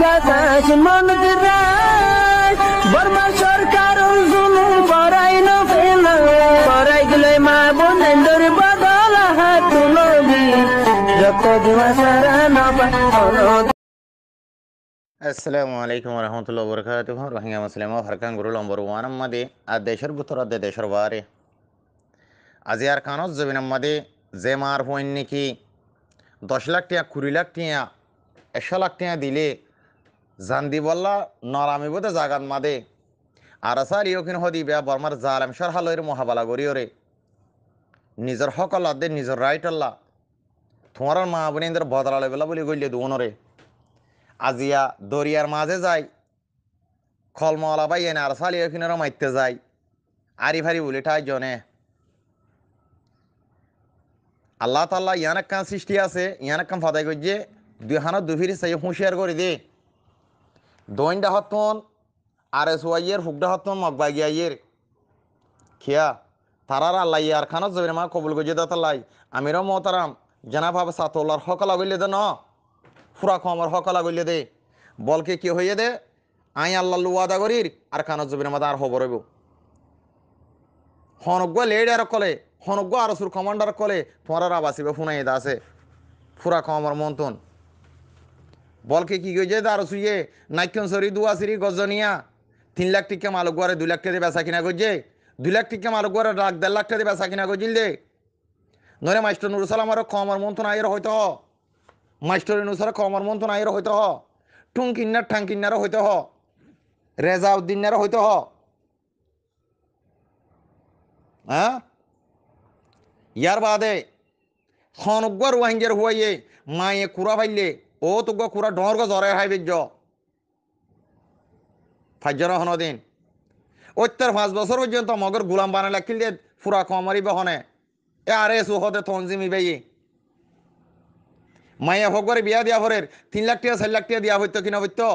বাতাস মন দিরাই বর্মা সরকার জুলুম করাই না ফেলা করাই গেলে মা বোনেদের বদল হাত তুলবি যত দিবা সারা না পায়। আসসালামু আলাইকুম রহমতুল্লাহ বরকাতুহ রহিমা মুসলিম হরকান গুরু নম্বর ওয়ান মাদে আর দেশের ভিতর দেশের বারে আজি আর কানত জমিন মাদে যে মার হইন নাকি 10 লাখ টাকা 20 লাখ টাকা 100 লাখ টাকা দিলে জান্দি বল্লা নরামি বোধে জাগান মাদে আর আসার ইয়কিন হদি বেয়া বর্মার জালাম সরহালের মহাবালা গরিয়রে নিজের হক আল্লাহ দে নিজের রাইট আল্লাহ তোমার মা বোনেদের বদলালে বেলা বলি গইলে দুনরে আজিয়া দরিয়ার মাঝে যায় খলমলা বাই এনে আর সালি ওখানেরও মারতে যায় আরি ফারি বলে ঠাই জনে আল্লাহ তাল্লাহ ইয়ান কান সৃষ্টি আছে ইয়ান কান ফাদাই করছে দুই হানত দুফিরি চাই হুঁশিয়ার করে দে দইনডা হতন আর এস ওয়াইয়ের হুকডা হতন মগবা গিয়াইয়ের খিয়া তারার আল্লাহ ইয়ার খানত জবির মা কবুল গজে দাতাল্লাই আমিরও মহতারাম জানা ভাবে সাতোল্লার হকলা গইলে দে ন ফুরা কমর হকলা গইলে দে বলকে কি হইয়ে দে আই আল্লাহ ওয়াদা করির আর খানত জবির মাদা আর খবর হইব হনজ্ঞ লেডার কলে হনজ্ঞ আরসুর কমান্ডার কলে তোমার আবাসিবে ফুনাই দা আছে ফুরা কমর মন্তন বলকে কি গইছে আর সুইয়ে নাইকন সরি দুয়াসিরি গজনিয়া 3 লাখ টিকা মালক গরে 2 লাখ টাকা দিয়ে বেচা কিনা করছে 2 লাখ টিকা মালক গরে 1.5 লাখ টাকা দিয়ে বেচা কিনা করছিল দে নরে মাস্টার নুরুল সালাম আর কমর মন্তন আইর হয়তো মাস্টার নুসার কমর মন্তন আইর হয়তো টুং কিন্নার ঠাং কিন্নারও হইতে হ রেজাউদ্দিনারও হইতে হ হ্যাঁ ইয়ার বাদে খনজ্ঞ রোহিঙ্গার হুয়াইয়ে মায়ে কুড়া ফাইলে ও তোগ কুড়া ডর জ্বরে হাই বেজ্য ফাইজর হনদিন ওত্তর 5 বছর পর্যন্ত মগর গুলাম বানাই লাকিল দিয়ে ফুরা কমারি বহনে এ আরে সুহদে তঞ্জিমি বেয়ে মাইয়া হকরে বিয়া দিয়া ফরের 3 লাখ টাকা 4 লাখ টাকা দিয়া হইতো কিনা হইতো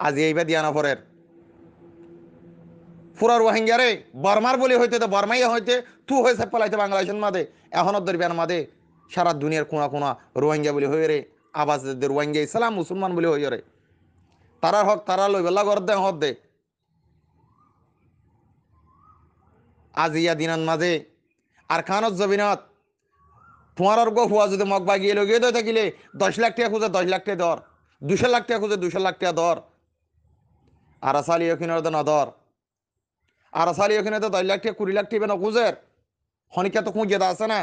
আজি এইবা দিয়া না ফরের ফুরা রোহিঙ্গারে বর্মার বলি হইতে তো বর্মাই হইতে তু হয়েছে পালাইতে বাংলাদেশের মাদে এখনত দরবিয়ার মাদে সারা দুনিয়ার কোনা কোনা রোহিঙ্গা বলি হয়ে রে আবাস রোহিঙ্গা ইসলাম মুসলমান বলি হয়ে রে তারার হক তারা লই বেলা ঘর দে হদ দে আজিয়া দিনান মাঝে আর খানত জবিনত তোমার গো হুয়া যদি মগবা গিয়ে লগে দে থাকিলে 10 লাখ টাকা খুঁজে 10 লাখ টাকা দর 200 লাখ টাকা খুঁজে 200 লাখ টাকা দর আর আসালি ওখানে না দর আর আসালি ওখানে তো 10 লাখ টাকা 20 লাখ টাকা না খুঁজের হনিকা তো খুঁজে দা আছে না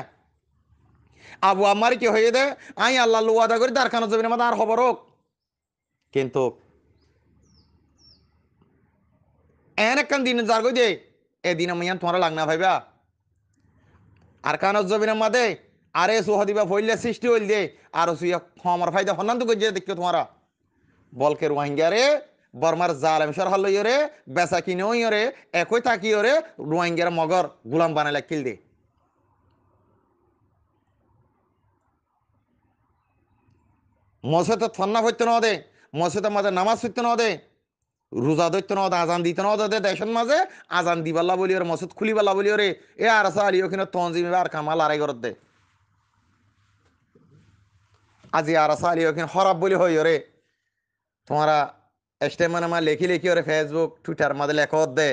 আবু আমার কি হয়ে দে আই আল্লাহ ওয়াদা করি তার খানত জবিনের মধ্যে আর খবর হোক কিন্তু এন একখান দিন যার গই দে এদিন আমি তোমার লাগনা ভাইবা আর কানত জবিনের মাদে আরে সুহদিবা ফইলে সৃষ্টি হইল দে আর সুইয়া আমার ফায়দা হন্নান্ত গজে দেখো তোমারা বলকে রোহিঙ্গারে বর্মার জালেম সরহাল লইরে বেচা কিনে ওইরে একই থাকি ওরে রোহিঙ্গার মগর গুলাম বানাই লাকিল দে মসজিদ ফন্না হইতে ন দে মসজিদের মাঝে নামাজ হইতে ন দে রোজা ধরতে ন আজান দিতে ন দে দেশের মাঝে আজান দিবাল্লা বলি ওরে মসজিদ খুলিবাল্লা বলি ওরে এ আর আলি ওখানে তঞ্জিমে আর কামাল আড়াই করত দে আজি আর আলি ওখানে হরাব বলি হই ওরে তোমারা স্টেমান আমার লেখি লেখি ওরে ফেসবুক টুইটার মাঝে লেখত দে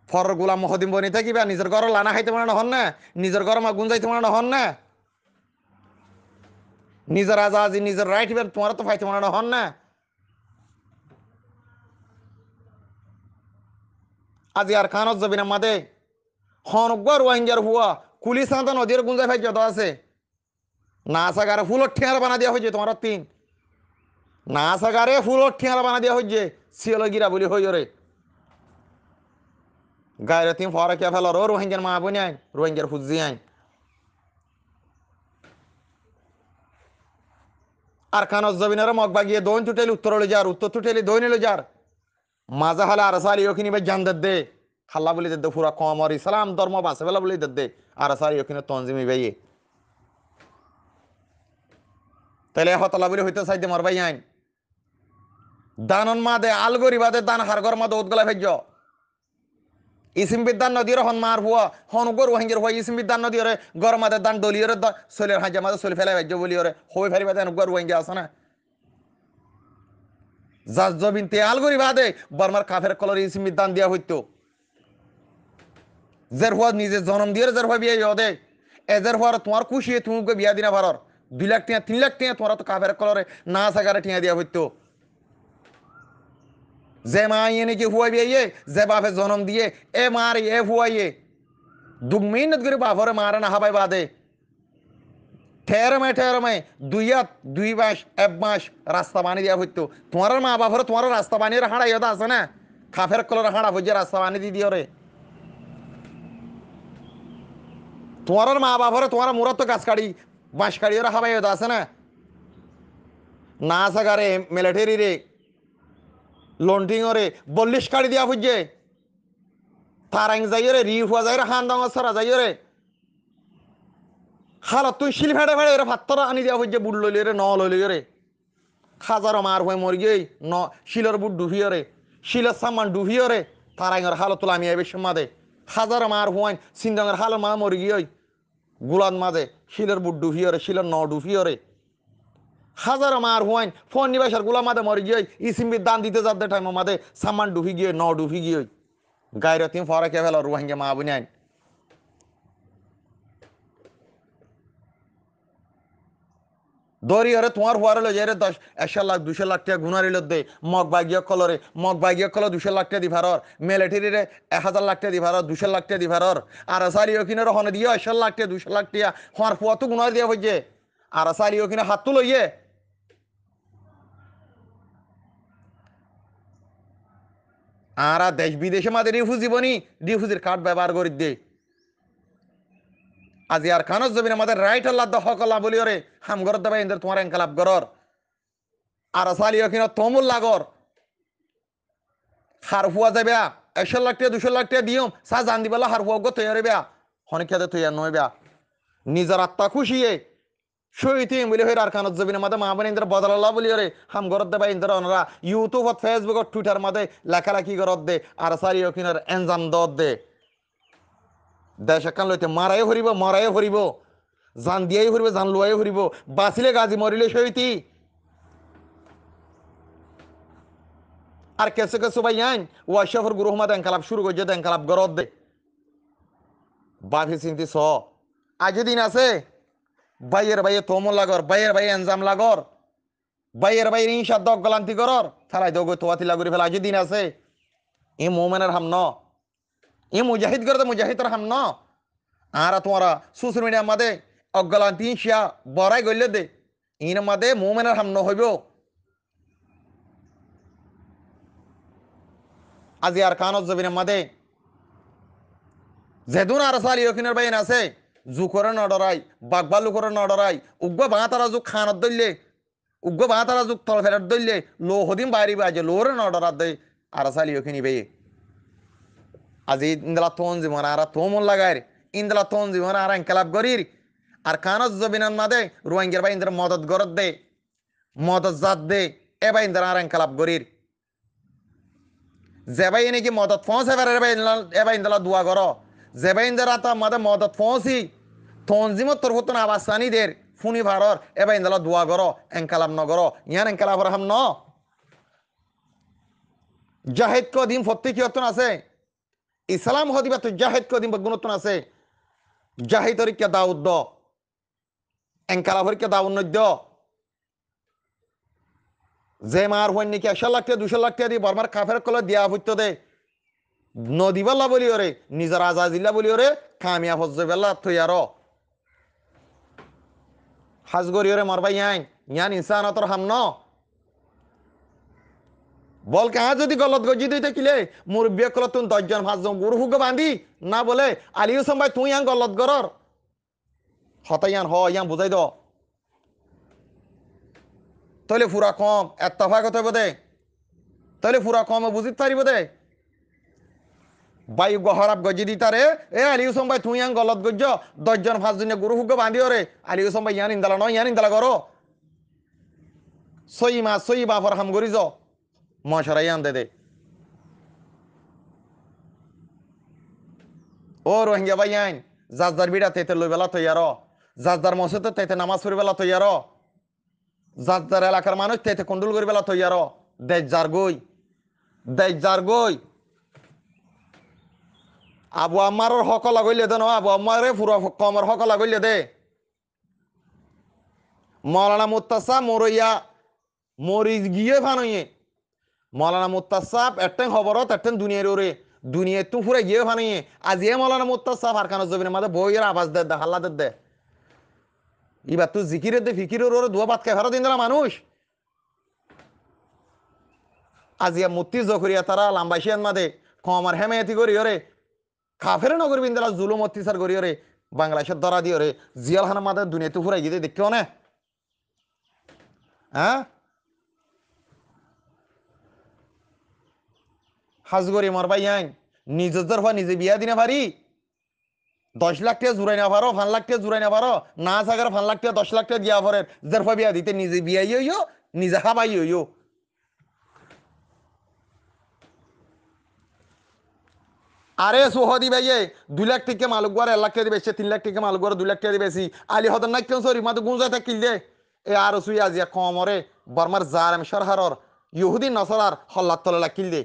ফর গুলাম মহদিম বনি থাকিবা নিজের ঘর লানা খাইতে পারে না হন না নিজের ঘর মা গুঞ্জাইতে পারে না হন না নিজের আজাদি নিজের রাইট তোমার তো ফাইতে পারে না হন না আজি আর খানত জবিনা মাদে হনজ্ঞ রোহিঙ্গার হুয়া কুলি সাঁতা নদীর গুঞ্জাই ফাই যত আছে না সাগারে ফুলর ঠিয়ারা বানা দেওয়া হয়েছে তোমার 3 না সাগারে ফুলর ঠিয়ারা বানা দেওয়া হয়েছে সিয়লগিরা বলি হই রে গায়ের 3 ফরা কে ফেল রো রোহিঙ্গার মা বনি আইন রোহিঙ্গার ফুজি আইন আর খানত জবিনের মগবা গিয়ে দৈন টুটেলি উত্তর হলে যার উত্তর টুটেলি দৈন এলো যার মাজা হলে আর সালি ওখানে ভাই জান দে খাল্লা বলি দে পুরা কমর ইসলাম ধর্ম বাসে বেলা বলি দে আর সালি ওখানে তঞ্জিমি ভাইয়ে তাহলে হতলা বলে হইতে চাইতে মার ভাই আইন দানন মা দে আলগরি বাদে দান হারগর মা দৌদ গলা ভেজ ইসিম বিদ্যান নদীর হন মার হুয়া হন গরু হাঙ্গের হুয়া ইসিম বিদ্যান নদীর গরমাদের দান দলিয়র সলের হাঁজা মাঝে সলি ফেলে বাজ্য বলিয়র হই ফেলিবা দেন গরু হাঙ্গে আছে না জাজ জবিন তেয়াল করি বাদে বর্মার কাফের কলর ইসিম বিদ্যান দিয়া হইতো জের হুয়া নিজে জন্ম দিয়ে জের হুয়া বিয়ে দে এজের হুয়ার তোমার খুশি তুমি বিয়া দিনা ভারর 2 লাখ টিয়া 3 লাখ টিয়া তোমার তো কাফের কলরে না সাগারে টিয়া দিয়া হইতো যে মা ইয়ে নাকি হুয়াই বিয়ে যে বাপে জন্ম দিয়ে এ মার এ হুয়াইয়ে 2 মিনিট করে বাপরে মারে না হাবাই বাদে ঠেরমে 2 মাস 1 মাস রাস্তা বানিয়ে দেওয়া হইতো তোমার মা বাপরে তোমার রাস্তা বানিয়ে হাঁড়াই আছে না কাফের কলর হাঁড়া বুঝে রাস্তা বানিয়ে দিয়ে দিও রে তোমার মা বাপরে তোমার মুরত তো গাছ কাড়ি বাঁশ কাড়ি ওরা হাবাই আছে না না সাগারে মিলিটারি রে লন্টিং রে 42 কাড়ি দিয়া বুঝে তারাং যাইও রে রি হুয়া যাই রে হান দাঙ্গ সরা যাইও রে হালত তুই শিল ফেড়ে ফেড়ে রে ভাত্তর আনি দিয়া বুঝে বুট লইলে রে ন লইলে রে খাজার মার হয়ে মরি গই ন শিলর বুট ডুবিও রে শিলের সামান ডুবিও রে তারাঙ্গের হালত তুলা আমি এবে মাদে হাজার মার হুয়াইন সিন্দাঙ্গের হাল মা মরি গই গুলান মাঝে শিলের বুট ডুবিও রে শিলের ন ডুবিও রে হাজার মার হুয়াইন ফোন নিবাসার গুলা মাদে মরি গই ইসিমবির দান দিতে যাতে টাইম মাদে সামান ডুবি গিয়ে ন ডুবি গিয়ে গায়ের তিন ফরাকে ফেল রোহিঙ্গা মা বুনি আইন দরি হরে তোমার হুয়ারে লো যাই 100 লাখ 200 লাখ টাকা গুনারি দে মগ বাগিয়া কলরে মগ বাগিয়া কল 200 লাখ টাকা দিভারর মিলিটারি রে 1000 লাখ টাকা দিভারর 200 লাখ টাকা দিভারর আর আসালি ওকিনের হনে দিয়ে 100 লাখ টাকা 200 লাখ টাকা হওয়ার ফুয়া তো গুনারি দিয়া হইছে আর আসালি ওকিনে হাত তো লইয়ে আর দেশ বিদেশে মাদের রিফুজি বনি রিফুজির কার্ড ব্যবহার করি দে আজি আর খানস জমিন আমাদের রাইট আল্লাহ হক আল্লাহ বলি রে হাম গরত দেবা ইন্দ্র তোমার এনকালাপ গরর আর সালি ওখানে তমুল লাগর হার হুয়া যাবে 100 লাখ টাকা 200 লাখ টাকা দিও সা জান দিবেলা হার হুয়া গো তৈরি বেয়া হনে খেতে তৈরি নয় বেয়া নিজের আত্মা খুশিয়ে শহীদ বলে হয়ে আর খানস জমিন আমাদের মা বোন ইন্দ্র বদলাল্লাহ বলি রে হাম গরত দেবা ইন্দ্র ওনারা ইউটিউবত ফেসবুকত টুইটার মাঝে লেখালেখি গরত দে আর সালি ওখানে এনজাম দত দে দেশ একান লইতে মারাই হরিব জান দিয়াই হরিব জান লুয়াই হরিব বাঁচিলে গাজী মরিলে সইতি আর কেসে কেসে ভাই আইন ওয়াশাফর গুরু মাদ এনকালাপ শুরু করছে এনকালাপ গরত দে বাফি চিন্তি স আজ দিন আছে বাইয়ের তোমল লাগর বাইয়ের ভাই এনজাম লাগর বাইয়ের ইনসাদ দক গলান্তি করর ফেলাই দো তোয়াতি লাগুরি ফেলা আজ দিন আছে ই মোমেনের হাম ন ই মুজাহিদ করে মুজাহিদর হাম ন আর তোমারা সোশ্যাল মিডিয়ার মাঝে অজ্ঞালান্তি শিয়া বড়াই গইলে দে ইন মাঝে মোমেনের হাম ন হইব আজি আর কানত জবিনের মাঝে যেদুন আর সালি ওখিনের বাইন আছে জুকরে নডরাই বাগবালু করে নডরাই উগ্র বাঁতারা যুগ খানত দইলে উগ্র বাঁতারা যুগ তল ফেরত দইলে লো হদিম বাইরি বাজে লোরে নডরাত দে আর সালি ওখিনি বে আজি ইন্দলা তোন জীবন আর তোমন লাগাই ইন্দলা তোন জীবন আর এনকালাপ গরির আর কানত জবিনের মাঝে রোহিঙ্গার বাই ইন্দ্র মদত গরত দে মদত জাত দে এ বাই ইন্দ্র আর এনকালাপ গরির যেবাই নাকি মদত পৌঁছে এবার ইন্দলা দোয়া করো যেবাই ইন্দারা তা মাদে মদত পৌঁছি তঞ্জিমত তোর হতো না আবাসানি দের ফুনি ভারর এবার ইন্দলা দোয়া করো এনকালাম ন করো ইয়ান এনকালাপ হাম ন জাহেদ কদিম ফত্তি কি হতন আছে ইসলাম হদিবা তো জাহেদ কদিম গুণতন আছে জাহিদ হরিকা দাউদ দ এনকালাপ হরিকা দাউদ নদ্য যে মার হইন নাকি 100 লাখ টাকা 200 লাখ টাকা দিয়ে বর্মার কাফের কলে দিয়া হইতো দে নদীবাল্লা বলি ওরে নিজের আজাজিল্লা বলি ওরে কামিয়া ফজবেল্লা তৈয়ার হাজগরি ওরে মারবাই ইয়ান ইনসানতর হাম ন বল কাহা যদি গলত গজি দিতে কিলে মুরব্বী কল তুন 10 জন 5 জন গুরু হুগ বান্ধি না বলে আলিউ সম্ভাই তুই ইয়ান গলত গরর হতাইয়ান ইয়ান বুঝাই দ তাহলে ফুরা কম এত্তফাক হতে বোধে তাহলে ফুরা কম বুঝিতে পারিব দে বায়ু গহরাব গজি দিতারে এ আলিউ সম্ভাই তুই ইয়ান গলত গজ্জ 10 জন 5 জন গুরু হুগ বান্ধি ওরে আলিউ সম্ভাই ইয়ান ইন্দালা নয় ইয়ান ইন্দালা করো সই বাফর হাম গরি য মশারাই আন দে ও রোহিঙ্গা ভাই আইন যার বিড়া তেতে লই বেলা তৈয়ার যার মসজিদে তেতে নামাজ পড়ি বেলা তৈয়ার যার এলাকার মানুষ তেতে কন্ডুল করি বেলা তৈয়ার দেশ যার গই আবু আম্মারর হক লাগইলে দে ন আবু আম্মারে পুরো কমর হক লাগইলে দে মৌলানা মুত্তাসা মরইয়া মরি গিয়ে ফানইয়ে মৌলানা মুত্তাসাব এটেন খবরত এটেন দুনিয়ার ওরে দুনিয়া তু ফুরে গিয়ে ফানইয়ে আজ এ মৌলানা মুত্তাসাব আর কানো জবিনের মাঝে বইয়ের আওয়াজ দে হাল্লা দে এবার তুই জিকিরের দে ফিকিরের ওরে দুয়া বাত খাই ফেরত দিন মানুষ আজিয়া মুত্তি জখরিয়া তারা লাম্বাসিয়ান মাদে কমার হেমেয়াতি করি ওরে কাফের নগর বিন্দালা জুলুম অত্যাচার করি ওরে বাংলাদেশের দরা দিয়ে ওরে জিয়াল খানা মাদে দুনিয়া তু ফুরাই গিয়ে দেখো না হ্যাঁ হাজগরি মর ভাই আইন নিজের দরফা নিজে বিয়া দিনে পারি 10 লাখ টাকা জুড়াই না পারো 5 লাখ টাকা জুড়াই না পারো না সাগর 5 লাখ টাকা 10 লাখ টাকা দিয়া পরে দরফা বিয়া দিতে নিজে বিয়াই হইও নিজে খাবাই হইও আরে সোহদি ভাইয়ে 2 লাখ টাকা মালুক গড় 1 লাখ টাকা দিবে 3 লাখ টাকা মালুক গড় 2 লাখ টাকা দিবেছি আলি হদন না কেন সরি মাতো গুঞ্জা থাকিল দে এ আর সুই আজিয়া কমরে বর্মার জারম সরহারর ইহুদি নসরার হল্লাত তলে লাকিল দে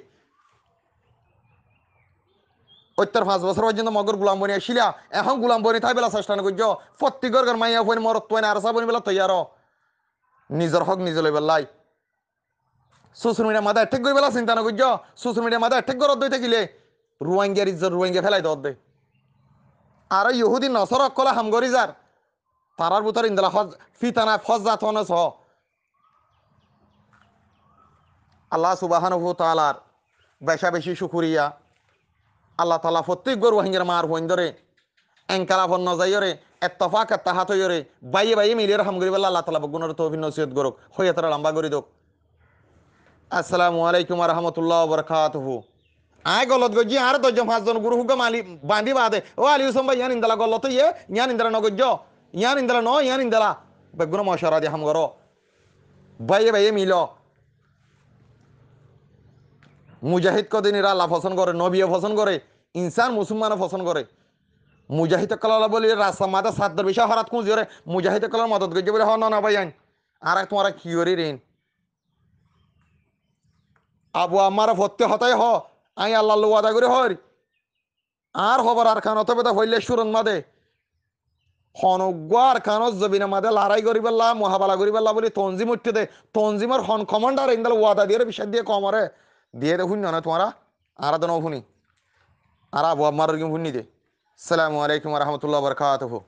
5 বছর পর্যন্ত মগর গুলাম বনি আসিলা এখন গুলাম বনি থাই বেলা চেষ্টা করছ প্রত্যেকের মাইয়া ফোন মরত পয়না আর সাবনি বেলা তৈয়ার নিজের হক নিজে লই বেলাই সোশ্যাল মিডিয়ার মাথা ঠিক করে বেলা চিন্তা না করছ সোশ্যাল মিডিয়ার মাথা ঠিক করে দই থাকিলে রুয়াঙ্গিয়ার ইজ্জত রুয়াঙ্গিয়া ফেলাই দে আর ইহুদি নসর অকলে হামগরি যার তারার ভিতর ইন্দলা ফিতানা ফজ জাতন ছ আল্লাহ সুবহানাহু ওয়া তাআলার বেশা বেশি শুকরিয়া আল্লাহ তালা প্রত্যেক গরু হিঙ্গের মার হইন ধরে এঙ্কালা ফন নজাইরে এত্তফাক তাহাত হইরে বাইয়ে মিলিয়ে হাম করি বলে আল্লাহ তালা বগুনের তৌফিক নসিহত গরুক হইয়া তারা লম্বা করি দোক আসসালামু আলাইকুম রহমতুল্লাহ বরকাতুহু আয় গলত গজি আর 5 জন গুরু হুকে মালি বাঁধি বাদে ও আলী হুসম ভাই ইয়ান ইন্দালা গলত ইয়ে ইয়ান ইন্দালা নগজ ইয়ান ইন্দালা ন ইয়ান ইন্দালা বেগুন মশারা দিয়ে হাম করো বাইয়ে মিল মুজাহিদ কদিন আল্লাহ পছন্দ করে নবীও পছন্দ করে ইনসান মুসলমানও পছন্দ করে মুজাহিদ কলার বলি রাস্তা মাথা সাতর বিষয় হরাত কুঁজি ওরে মুজাহিদ কলার মদত গেছে বলে হ না ভাই আইন আর তোমার কি করি ঋণ আবু আমার ভর্তি হতাই হ আই আল্লাহ ওয়াদা করে হর আর হবার আর খান অতবে হইলে সুরন মাদে হনগুয়ার খানত জবিনের মাদে লড়াই করি পারলা মহাবালা করি পারলা বলি তঞ্জিম উঠতে দে তঞ্জিমের হন কমান্ডার ইন্দাল ওয়াদা দিয়ে বিশ্বাস দিয়ে কমরে দিয়ে দে শুনি না তোমারা আর তো শুনি আর আবু আমার শুনি দে আসসালামু আলাইকুম রহমতুল্লাহ বরকাতুহু